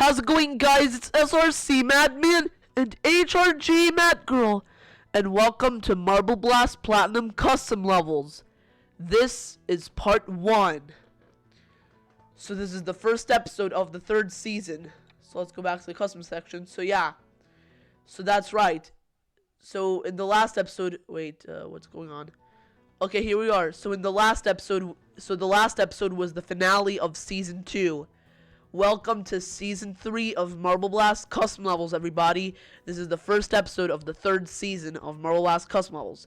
How's it going, guys? It's SRC Madman and HRG Madgirl, and welcome to Marble Blast Platinum Custom Levels. This is part 1. So this is the first episode of the 3rd season. So let's go back to the custom section. So yeah. So that's right. So in the last episode, wait, what's going on? Okay, here we are. So in the last episode, was the finale of season 2. Welcome to season 3 of Marble Blast Custom Levels, everybody. This is the first episode of the 3rd season of Marble Blast Custom Levels.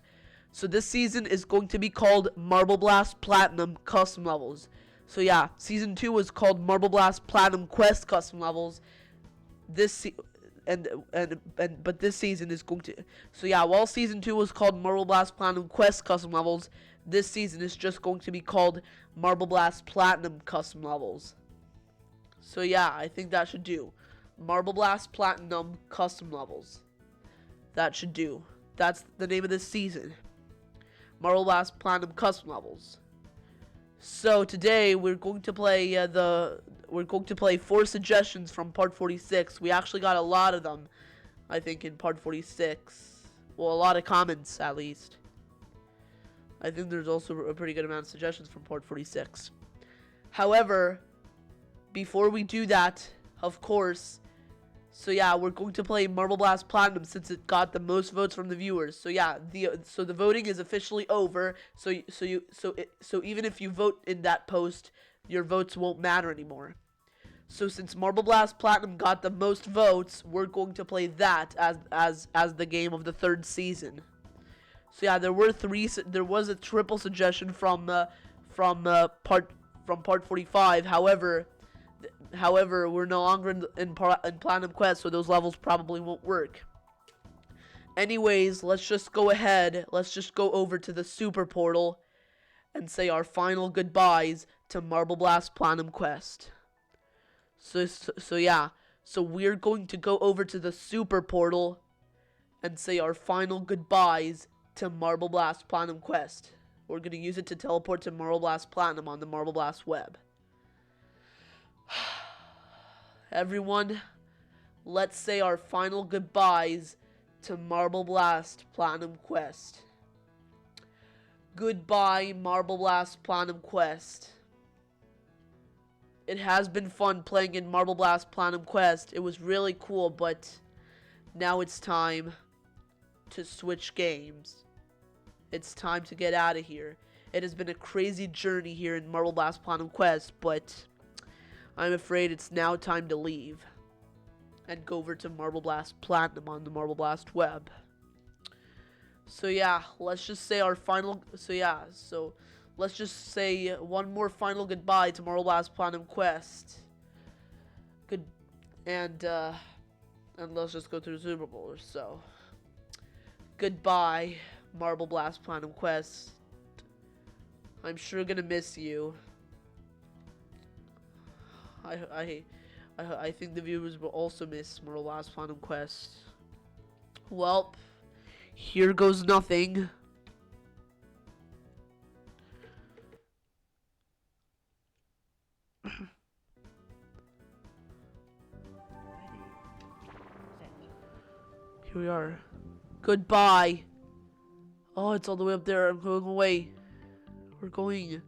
So this season is going to be called Marble Blast Platinum Custom Levels. So yeah, season 2 was called Marble Blast Platinum Quest Custom Levels. But this season is going to, so yeah, while season 2 was called Marble Blast Platinum Quest Custom Levels, this season is just going to be called Marble Blast Platinum Custom Levels. So yeah, I think that should do. Marble Blast Platinum Custom Levels. That should do. That's the name of this season. Marble Blast Platinum Custom Levels. So today we're going to play 4 suggestions from part 46. We actually got a lot of them, I think, in part 46. Well, a lot of comments at least. I think there's also a pretty good amount of suggestions from part 46. However, before we do that, of course, so yeah, we're going to play Marble Blast Platinum since it got the most votes from the viewers. So yeah, the voting is officially over. So even if you vote in that post, your votes won't matter anymore. So since Marble Blast Platinum got the most votes, we're going to play that as the game of the 3rd season. So yeah, there was a triple suggestion from part 45. However, we're no longer in Platinum Quest, so those levels probably won't work. Anyways, let's just go ahead. Let's just go over to the Super Portal and say our final goodbyes to Marble Blast Platinum Quest. So yeah. So we're going to go over to the Super Portal and say our final goodbyes to Marble Blast Platinum Quest. We're going to use it to teleport to Marble Blast Platinum on the Marble Blast web. Everyone, let's say our final goodbyes to Marble Blast Platinum Quest. Goodbye, Marble Blast Platinum Quest. It has been fun playing in Marble Blast Platinum Quest. It was really cool, but now it's time to switch games. It's time to get out of here. It has been a crazy journey here in Marble Blast Platinum Quest, but I'm afraid it's now time to leave and go over to Marble Blast Platinum on the Marble Blast web. So yeah, let's just say our final, so let's just say one more final goodbye to Marble Blast Platinum Quest. And let's just go through the Super Bowl or so. Goodbye, Marble Blast Platinum Quest. I'm sure gonna miss you. I think the viewers will also miss Marble Blast Platinum Quest. Well, here goes nothing. Here we are. Goodbye. Oh, it's all the way up there. I'm going away. We're going.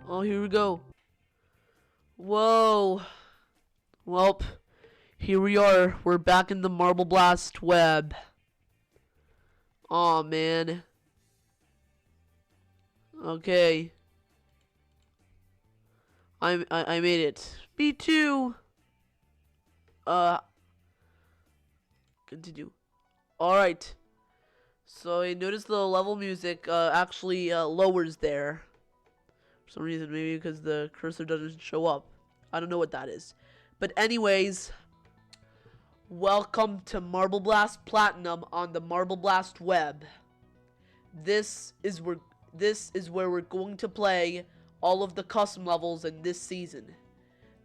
Oh, here we go. Whoa. Welp. Here we are. We're back in the Marble Blast web. Aw, man. Okay. I made it. Me too. Continue. Alright. So I noticed the level music actually lowers there. For some reason, maybe because the cursor doesn't show up. I don't know what that is. But anyways, welcome to Marble Blast Platinum on the Marble Blast web. This is where we're going to play all of the custom levels in this season.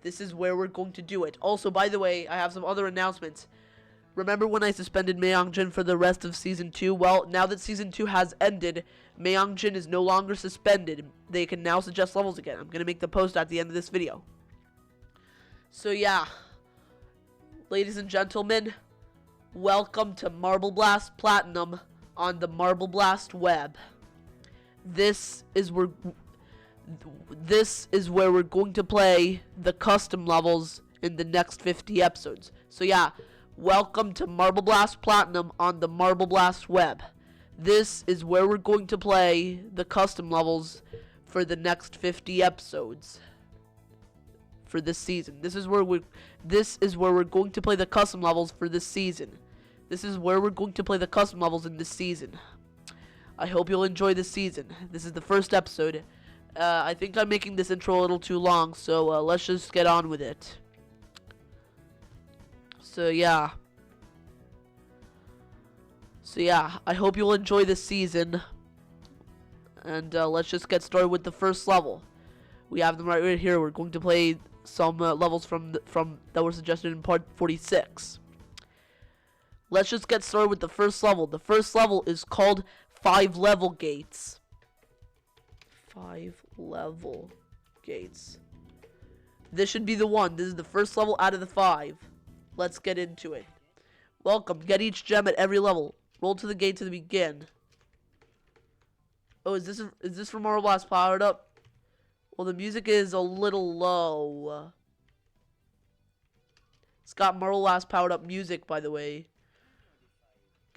This is where we're going to do it. Also, by the way, I have some other announcements. Remember when I suspended Mayeongjin for the rest of Season 2? Well, now that Season 2 has ended, Mayeongjin is no longer suspended. They can now suggest levels again. I'm going to make the post at the end of this video. So yeah, ladies and gentlemen, welcome to Marble Blast Platinum on the Marble Blast web. This is where we're going to play the custom levels in the next 50 episodes. So yeah, welcome to Marble Blast Platinum on the Marble Blast web. This is where we're going to play the custom levels for the next 50 episodes for this season. This is where we're going to play the custom levels for this season. This is where we're going to play the custom levels in this season. I hope you'll enjoy this season. This is the first episode. I think I'm making this intro a little too long, so let's just get on with it. So yeah, I hope you'll enjoy this season. And let's just get started with the first level. We have them right here. We're going to play some levels from that were suggested in part 46. Let's just get started with the first level. The first level is called 5 level gates. 5 level gates. This should be the one. This is the first level out of the 5. Let's get into it. Welcome. Get each gem at every level. Roll to the gate to begin. Oh, is this from Marble Blast Powered Up? Well, the music is a little low. It's got Marble Blast Powered Up music, by the way.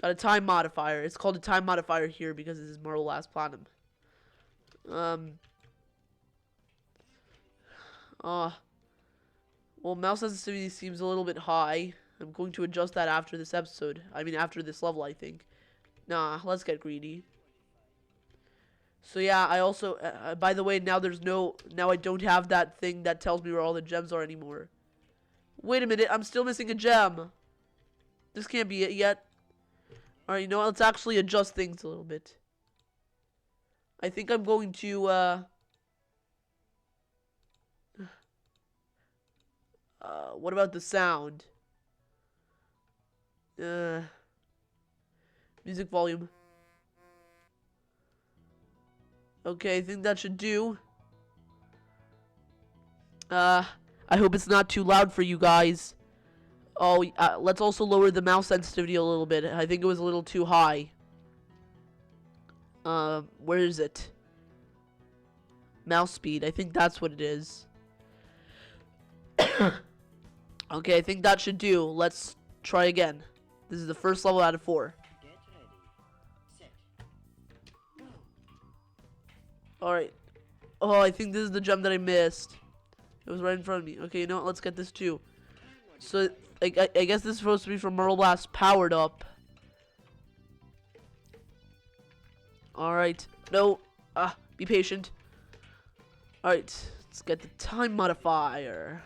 Got a time modifier. It's called a time modifier here because this is Marble Blast Platinum. Well, mouse sensitivity seems a little bit high. I'm going to adjust that after this episode. I mean, after this level, I think. Nah, let's get greedy. So yeah, I also, by the way, now I don't have that thing that tells me where all the gems are anymore. Wait a minute, I'm still missing a gem. This can't be it yet. Alright, you know what, let's actually adjust things a little bit. I think I'm going to, what about the sound? Music volume. Okay, I think that should do. I hope it's not too loud for you guys. Oh, let's also lower the mouse sensitivity a little bit. I think it was a little too high. Where is it? Mouse speed. I think that's what it is. Okay, I think that should do. Let's try again. This is the first level out of 4. Alright. Oh, I think this is the gem that I missed. It was right in front of me. Okay, you know what? Let's get this too. So, I guess this is supposed to be from Marble Blast Powered Up. Alright. No. Be patient. Alright. Let's get the time modifier.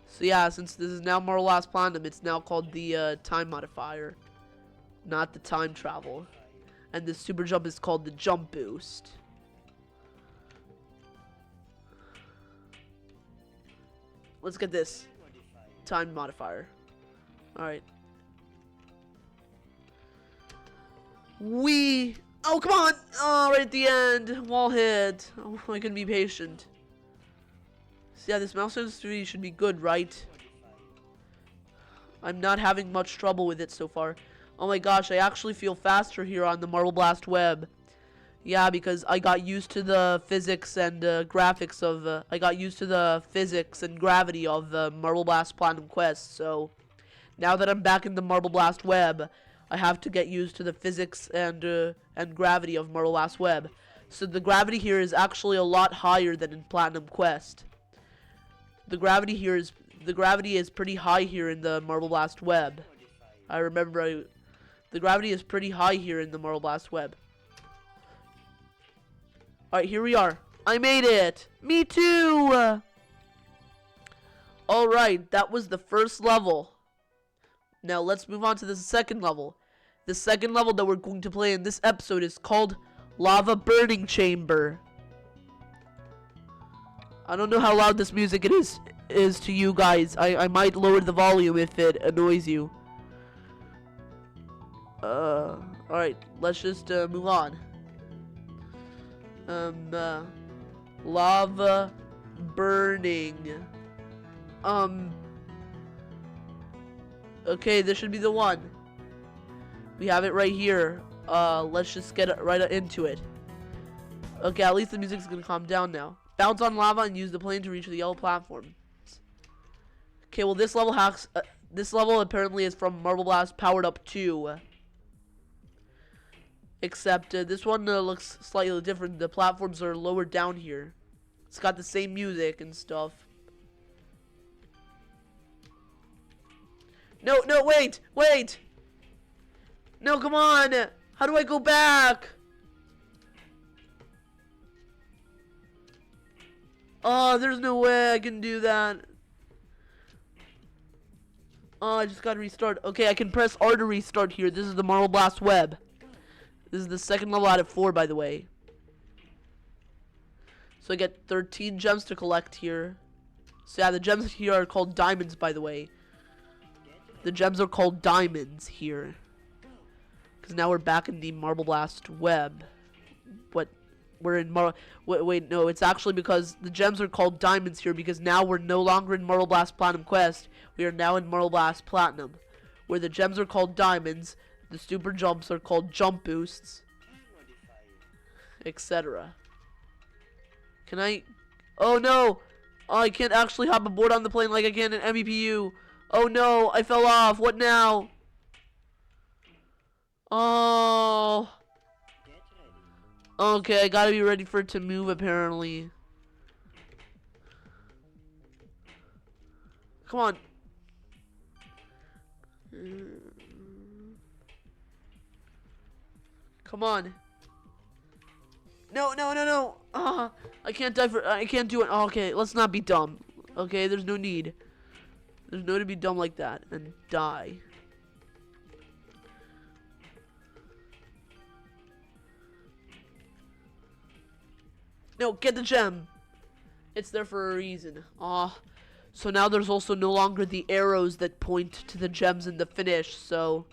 So yeah, since this is now Marble Blast Platinum, it's now called the time modifier, not the time travel. And the super jump is called the jump boost. Let's get this time modifier. Alright. Oh, come on! Oh, right at the end. Wall hit. Oh, I can be patient. So yeah, this mouse sensitivity should be good, right? I'm not having much trouble with it so far. Oh my gosh, I actually feel faster here on the Marble Blast web. Yeah, because I got used to the physics and graphics of... I got used to the physics and gravity of the Marble Blast Platinum Quest, so... Now that I'm back in the Marble Blast web, I have to get used to the physics and gravity of Marble Blast web. So the gravity here is actually a lot higher than in Platinum Quest. The gravity is pretty high here in the Marble Blast web. I remember the gravity is pretty high here in the Marble Blast web. Alright, here we are. I made it! Me too! Alright, that was the first level. Now let's move on to the second level. The second level that we're going to play in this episode is called Lava Burning Chamber. I don't know how loud this music is to you guys. I might lower the volume if it annoys you. Alright, let's just move on. Lava burning. Okay, this should be the one. We have it right here. Let's just get right into it. Okay, at least the music's gonna calm down now. Bounce on lava and use the plane to reach the yellow platform. Okay, well this level apparently is from Marble Blast Powered Up 2. Except this one looks slightly different. The platforms are lower down here. It's got the same music and stuff. No, wait! No, come on! How do I go back? Oh, there's no way I can do that. Oh, I just gotta restart. Okay, I can press R to restart here. This is the Marble Blast web. This is the second level out of 4, by the way. So I get 13 gems to collect here. So yeah, the gems here are called diamonds, by the way. The gems are called diamonds here. Because now we're back in the Marble Blast web. We're in wait, no, it's actually because the gems are called diamonds here because now we're no longer in Marble Blast Platinum Quest. We are now in Marble Blast Platinum, where the gems are called diamonds, the super jumps are called jump boosts, etc. Can I? Oh no! Oh, I can't actually hop aboard on the plane like I can in MBPU. Oh no, I fell off. What now? Oh. Okay, I gotta be ready for it to move, apparently. Come on. Come on. No. I can't I can't do it. Oh, okay, let's not be dumb. Okay, there's no need. There's no need to be dumb like that and die. No, get the gem. It's there for a reason. So now there's also no longer the arrows that point to the gems in the finish. So,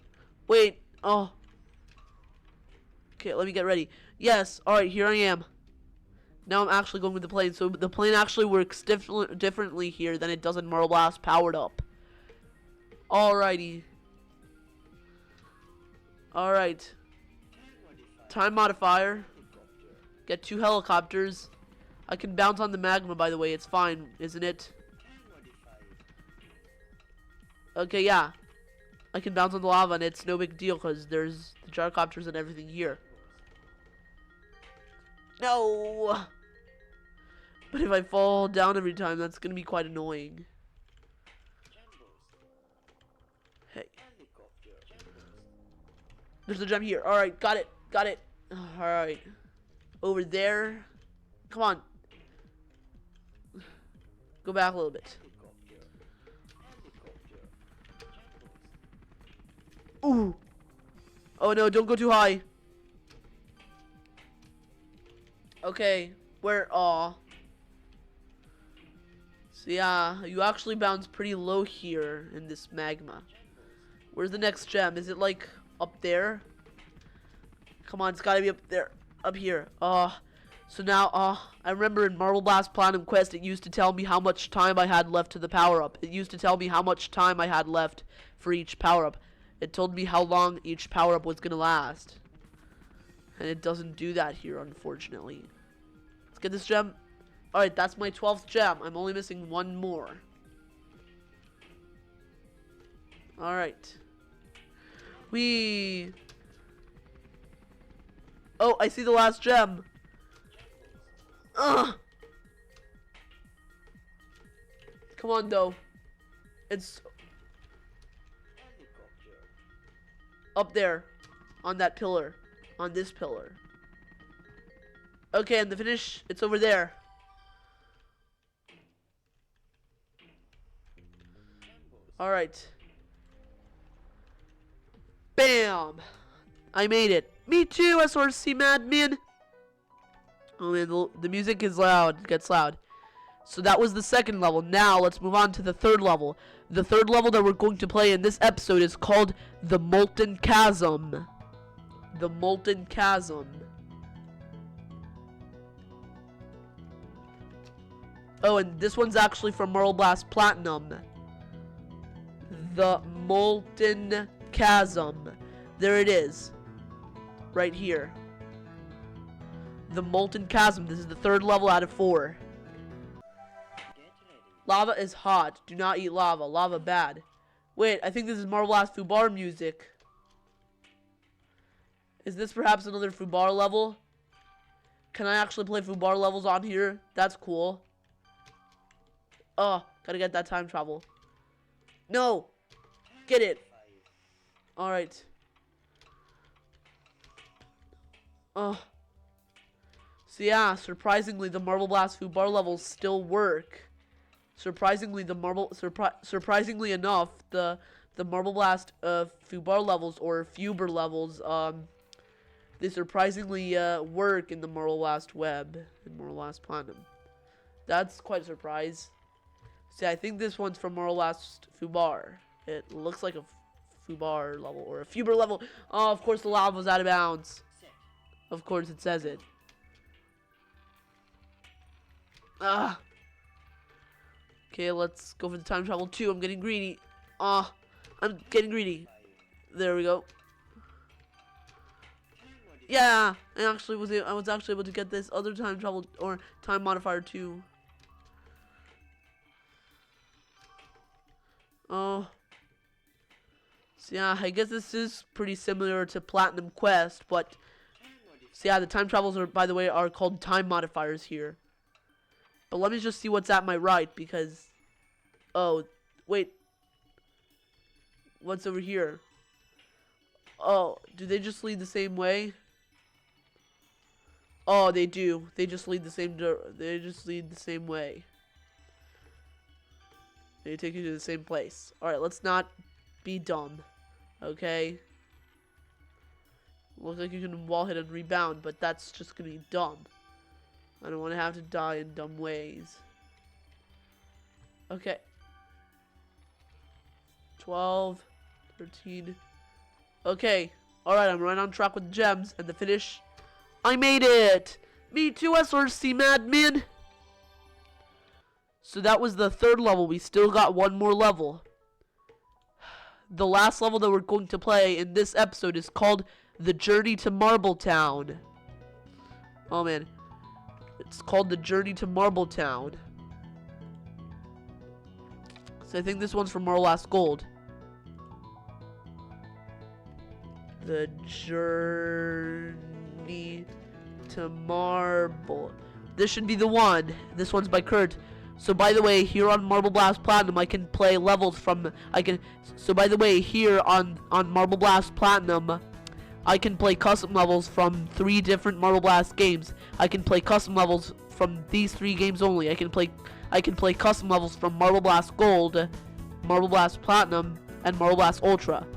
wait. Oh. Okay, let me get ready. Yes. All right, here I am. Now I'm actually going with the plane. So the plane actually works differently here than it does in Marble Blast Powered Up. Alrighty. All right. Time modifier. Get 2 helicopters. I can bounce on the magma, by the way. It's fine, isn't it? Okay, yeah. I can bounce on the lava, and it's no big deal, because there's the gyrocopters and everything here. No! But if I fall down every time, that's going to be quite annoying. Hey. There's a gem here. Alright, got it. Alright. Over there. Come on. Go back a little bit. Ooh. Oh no, don't go too high. Okay. Where? Aw. So yeah, you actually bounce pretty low here in this magma. Where's the next gem? Is it like up there? Come on, it's gotta be up there. Up here. So now, I remember in Marble Blast Platinum Quest, it used to tell me how much time I had left to the power-up. It used to tell me how much time I had left for each power-up. It told me how long each power-up was gonna last. And it doesn't do that here, unfortunately. Let's get this gem. Alright, that's my 12th gem. I'm only missing one more. Alright. Whee! Oh, I see the last gem. Ugh. Come on, though. It's up there on that pillar, on this pillar. Okay, and the finish, it's over there. All right. Bam! I made it. Me too, SRC Madman. Oh man, the music is loud. It gets loud. So that was the second level. Now let's move on to the third level. The third level that we're going to play in this episode is called the Molten Chasm. The Molten Chasm. Oh, and this one's actually from Marble Blast Platinum. The Molten Chasm. There it is. Right here. The Molten Chasm. This is the third level out of 4. Lava is hot. Do not eat lava. Lava bad. Wait, I think this is Marble Blast Fubar music. Is this perhaps another Fubar level? Can I actually play Fubar levels on here? That's cool. Oh, gotta get that time travel. No! Get it! Alright. Oh. So yeah, surprisingly, the Marble Blast Fubar levels still work. Surprisingly enough, the Marble Blast Fubar levels, or Fuber levels, they surprisingly work in the Marble Blast Web and Marble Blast Platinum. That's quite a surprise. See, I think this one's from Marble Blast Fubar. It looks like a Fubar level or a Fuber level. Oh, of course the lava was out of bounds. Of course it says it. Ah. Okay, let's go for the time travel 2. I'm getting greedy. Ah, I'm getting greedy. There we go. Yeah, I was actually able to get this other time travel or time modifier 2. Oh. So yeah, I guess this is pretty similar to Platinum Quest, but so yeah, the time travels are, by the way, are called time modifiers here. But let me just see what's at my right, because oh, wait. What's over here? Oh, do they just lead the same way? Oh, they do. They just lead the same way. They take you to the same place. Alright, let's not be dumb. Okay? Looks like you can wall hit and rebound, but that's just gonna be dumb. I don't want to have to die in dumb ways. Okay. 12, 13. Okay. Alright, I'm right on track with the gems and the finish. I made it! Me too, SRC Madman! So that was the third level. We still got one more level. The last level that we're going to play in this episode is called The Journey to Marbletown. Oh man. It's called The Journey to Marbletown. So I think this one's from Marble Blast Gold. The Journey to Marble. This should be the one. This one's by Kurt. So by the way, here on Marble Blast Platinum, I can play levels from, so by the way, here on Marble Blast Platinum, I can play custom levels from 3 different Marble Blast games. I can play custom levels from these 3 games only. I can play custom levels from Marble Blast Gold, Marble Blast Platinum, and Marble Blast Ultra.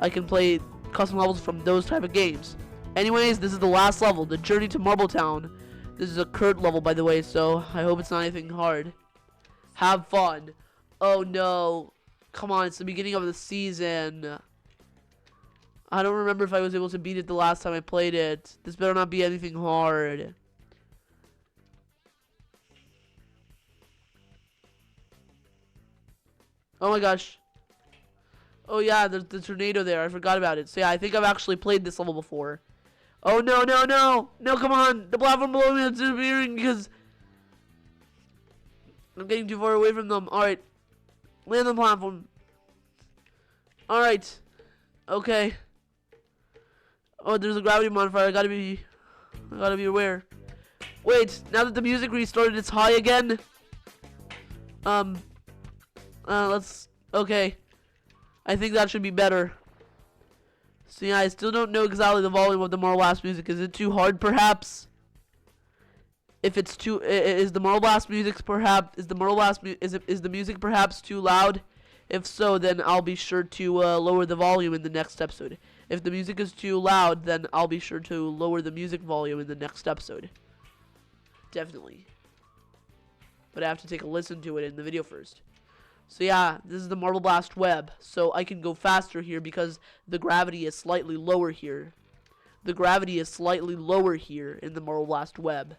I can play custom levels from those type of games. Anyways, this is the last level, The Journey to Marbletown. This is a Kurt level, by the way, so I hope it's not anything hard. Have fun. Oh no. Come on, it's the beginning of the season. I don't remember if I was able to beat it the last time I played it. This better not be anything hard. Oh my gosh. Oh yeah, there's the tornado there. I forgot about it. So yeah, I think I've actually played this level before. Oh no, no, no! No, come on! The platform below me is disappearing because I'm getting too far away from them. Alright. Land on the platform. Alright. Okay. Oh, there's a gravity modifier. I gotta be aware. Wait, now that the music restarted, it's high again. Okay. I think that should be better. So yeah, I still don't know exactly the volume of the Marble Blast music. Is it too hard, perhaps? If it's too, is the Marble Blast music perhaps, is the music perhaps too loud? If so, then I'll be sure to lower the volume in the next episode. If the music is too loud, then I'll be sure to lower the music volume in the next episode. Definitely. but I have to take a listen to it in the video first. So yeah, this is the Marble Blast web. So I can go faster here because the gravity is slightly lower here. The gravity is slightly lower here in the Marble Blast web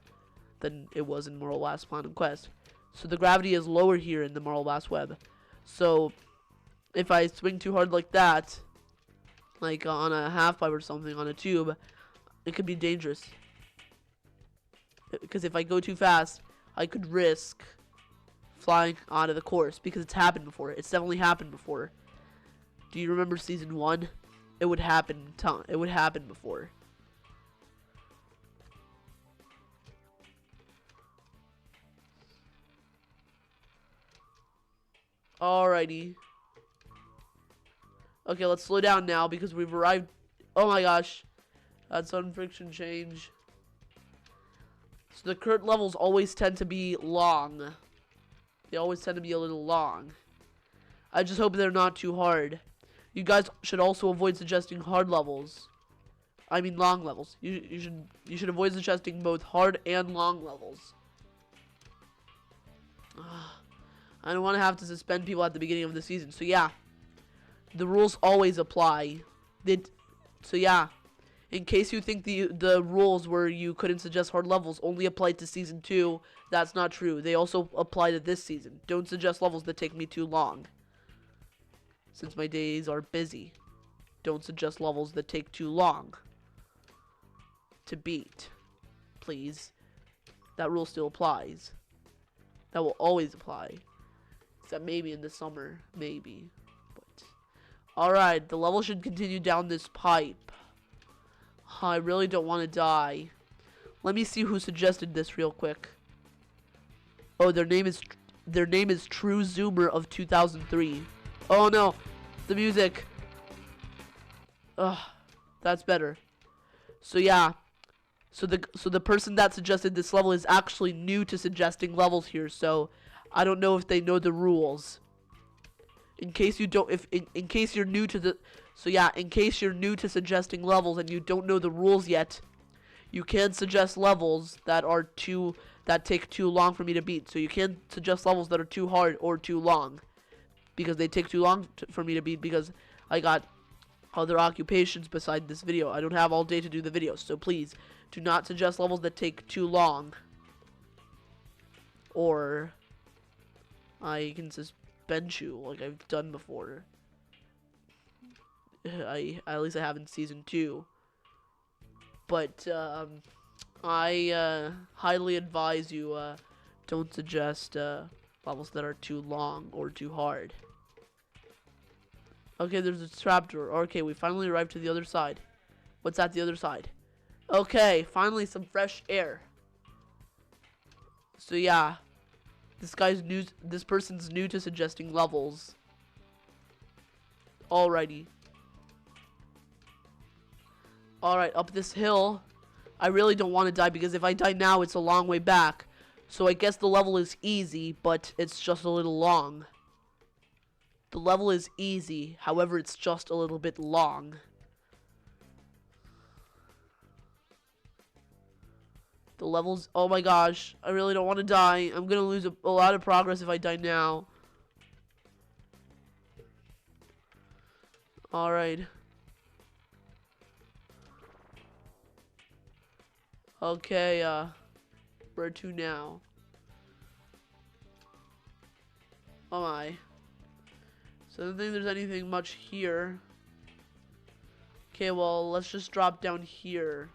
than it was in Marble Blast Platinum Quest. So the gravity is lower here in the Marble Blast web. So if I swing too hard like that, like on a half pipe or something, on a tube, it could be dangerous. Because if I go too fast, I could risk flying out of the course, because it's happened before. It's definitely happened before. Do you remember season 1? It would happen. It would happen before. Alrighty. Okay, let's slow down now because we've arrived. Oh my gosh. That's on friction change. So the current levels always tend to be long. They always tend to be a little long. I just hope they're not too hard. You guys should also avoid suggesting hard levels. I mean long levels. You should avoid suggesting both hard and long levels. I don't want to have to suspend people at the beginning of the season. So yeah, the rules always apply. So yeah, in case you think the rules where you couldn't suggest hard levels only applied to season 2, that's not true. They also apply to this season. Don't suggest levels that take me too long, since my days are busy. Don't suggest levels that take too long to beat, please. That rule still applies. That will always apply. Except maybe in the summer. Maybe. But alright, the level should continue down this pipe. I really don't want to die. Let me see who suggested this real quick. Oh, their name is True Zoomer of 2003. Oh no, the music. Ugh, that's better. So yeah, so the person that suggested this level is actually new to suggesting levels here. So I don't know if they know the rules. In case you don't, in case you're new to the, so yeah, in case you're new to suggesting levels and you don't know the rules yet, you can suggest levels that take too long for me to beat. So you can suggest levels that are too hard or too long, because they take too long for me to beat, because I got other occupations beside this video. I don't have all day to do the video, so please do not suggest levels that take too long, or I can suspend you like I've done before. At least I have in season 2. But I highly advise you don't suggest levels that are too long or too hard. Okay, there's a trapdoor. Okay, we finally arrived to the other side. What's at the other side? Okay, finally some fresh air. So yeah, this person's new to suggesting levels. Alrighty. Alright, up this hill. I really don't want to die, because if I die now, it's a long way back. So I guess the level is easy, but it's just a little long. The level is easy, however, it's just a little bit long. The levels, oh my gosh, I really don't want to die. I'm gonna lose a lot of progress if I die now. Alright. Okay, where to now? Oh my. So I don't think there's anything much here. Okay, well, let's just drop down here.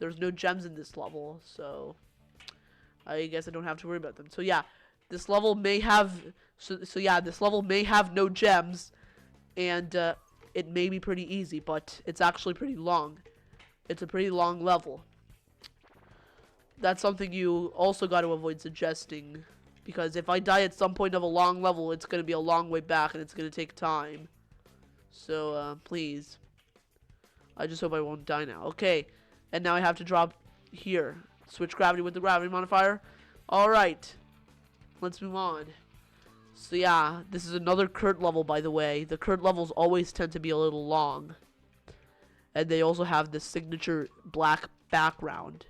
There's no gems in this level, so I guess I don't have to worry about them. So yeah, this level may have this level may have no gems, and it may be pretty easy, but it's actually pretty long. It's a pretty long level. That's something you also got to avoid suggesting, because if I die at some point of a long level, it's going to be a long way back, and it's going to take time. So, please. I just hope I won't die now. Okay, and now I have to drop here. Switch gravity with the gravity modifier. Alright, let's move on. So yeah, this is another Kurt level, by the way. The Kurt levels always tend to be a little long. And they also have the signature black background.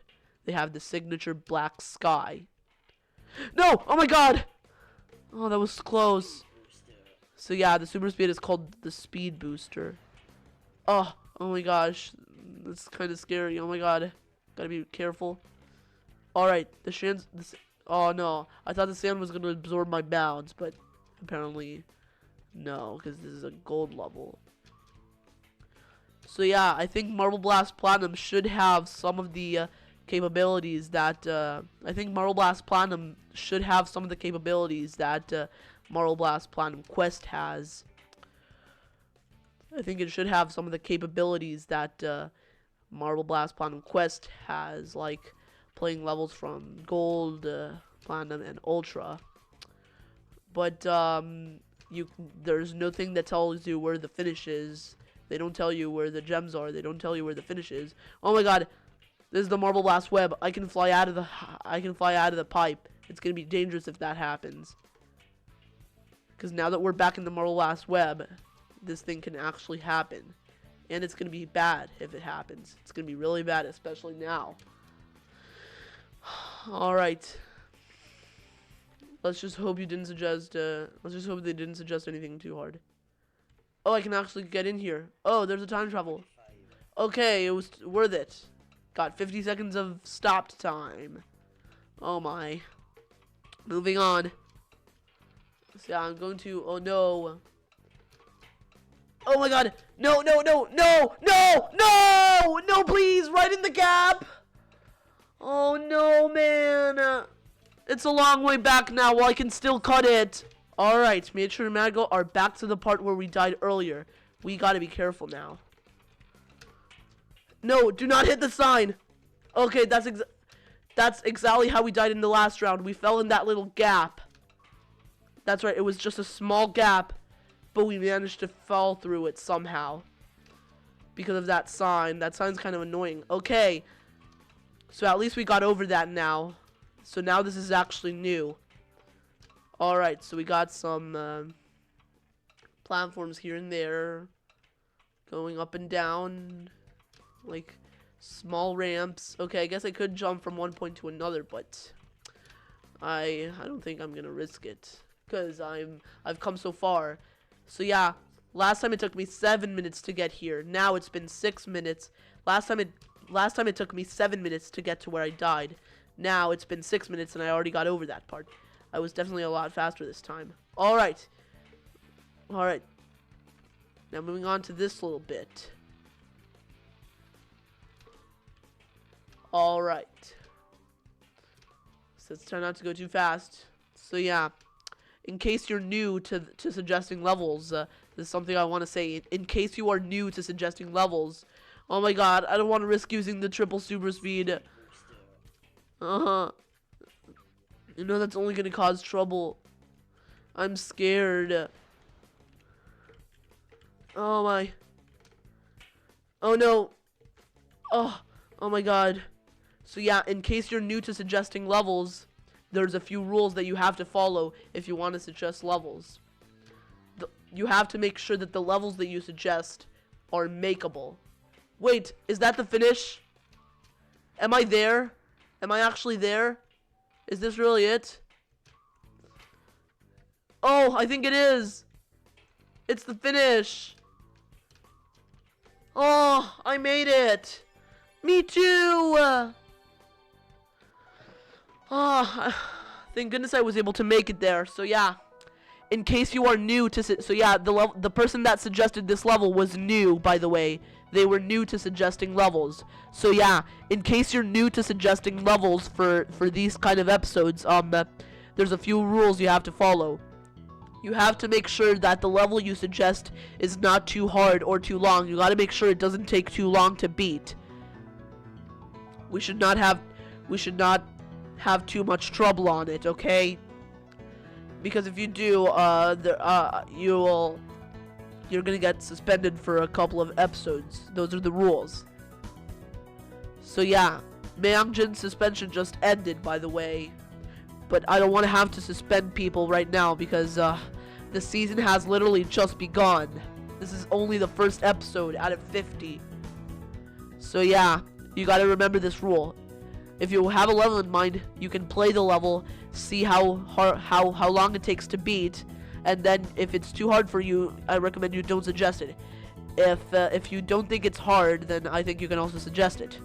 They have the signature black sky. No! Oh my god! Oh, that was close. So yeah, the super speed is called the speed booster. Oh my gosh. That's kind of scary. Oh my god. Gotta be careful. Alright, oh no. I thought the sand was gonna absorb my bounds, but apparently no, because this is a gold level. So yeah, I think Marble Blast Platinum should have some of the capabilities that Marble Blast Platinum should have some of the capabilities that Marble Blast Platinum Quest has. I think it should have some of the capabilities that Marble Blast Platinum Quest has, like playing levels from Gold, Platinum, and Ultra. But there's nothing that tells you where the finish is. They don't tell you where the gems are. They don't tell you where the finish is. Oh my god. This is the Marble Blast web. I can fly out of the pipe. It's going to be dangerous if that happens. Cuz now that we're back in the Marble Blast web, this thing can actually happen. And it's going to be bad if it happens. It's going to be really bad, especially now. All right. Let's just hope you didn't suggest let's just hope they didn't suggest anything too hard. Oh, I can actually get in here. Oh, there's a time travel. Okay, it was worth it. Got 50 seconds of stopped time. Oh my. Moving on. So yeah, I'm going to, oh no. Oh my god. No, no, no, no, no, no, no, please, right in the gap. Oh no, man. It's a long way back now. Well, I can still cut it. Alright, me and Madgo are back to the part where we died earlier. We gotta be careful now. No, do not hit the sign. Okay, that's exactly how we died in the last round. We fell in that little gap. That's right, it was just a small gap, but we managed to fall through it somehow. Because of that sign. That sign's kind of annoying. Okay, so at least we got over that now. So now this is actually new. Alright, so we got some platforms here and there. Going up and down. Like small ramps. Okay, I guess I could jump from one point to another, but I don't think I'm gonna risk it. Because I've come so far. So yeah, last time it took me 7 minutes to get here. Now it's been 6 minutes. Last time it took me 7 minutes to get to where I died. Now it's been 6 minutes and I already got over that part. I was definitely a lot faster this time. Alright. Alright. Now moving on to this little bit. Alright. So let's try not to go too fast. So yeah. In case you're new to suggesting levels, this is something I want to say. In case you are new to suggesting levels. Oh my god, I don't want to risk using the triple super speed. You know that's only gonna cause trouble. I'm scared. Oh my. Oh no. Oh my god. So yeah, in case you're new to suggesting levels, there's a few rules that you have to follow if you want to suggest levels. You have to make sure that the levels that you suggest are makeable. Wait, is that the finish? Am I there? Am I actually there? Is this really it? Oh, I think it is. It's the finish. Oh, I made it. Me too. Oh, thank goodness I was able to make it there. So yeah, in case you are new to, so yeah, the person that suggested this level was new, by the way. They were new to suggesting levels. So yeah, in case you're new to suggesting levels for these kind of episodes, there's a few rules you have to follow. You have to make sure that the level you suggest is not too hard or too long. You gotta make sure it doesn't take too long to beat. We should not have too much trouble on it, okay? Because if you do, you're gonna get suspended for a couple of episodes. Those are the rules. So yeah, Mangjin's suspension just ended, by the way. But I don't want to have to suspend people right now because the season has literally just begun. This is only the first episode out of 50. So yeah, you gotta remember this rule. if you have a level in mind, you can play the level, see how long it takes to beat, and then if it's too hard for you, I recommend you don't suggest it. If you don't think it's hard, then I think you can also suggest it.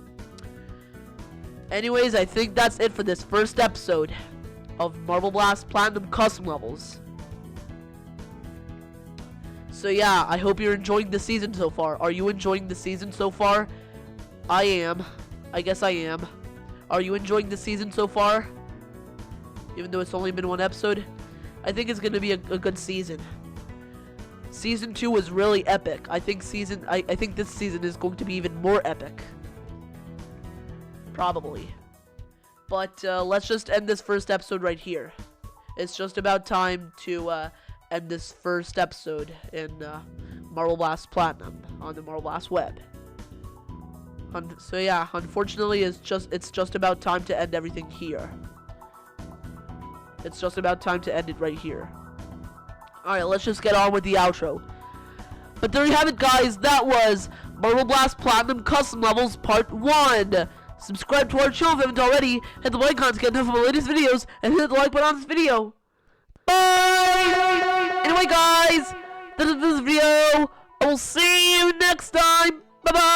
Anyways, I think that's it for this first episode of Marble Blast Platinum Custom Levels. So yeah, I hope you're enjoying the season so far. Are you enjoying the season so far? I am. I guess I am. Are you enjoying the season so far? Even though it's only been one episode? I think it's gonna be a good season. Season 2 was really epic. I think this season is going to be even more epic. Probably. But let's just end this first episode right here. It's just about time to end this first episode in Marble Blast Platinum on the Marble Blast web. So yeah, unfortunately, it's just about time to end everything here. It's just about time to end it right here. Alright, let's just get on with the outro. But there you have it, guys. That was Marble Blast Platinum Custom Levels Part 1. Subscribe to our channel if you haven't already. Hit the like icon to get notified of my latest videos. And hit the like button on this video. Bye! Anyway, guys, this is this video. I will see you next time. Bye-bye!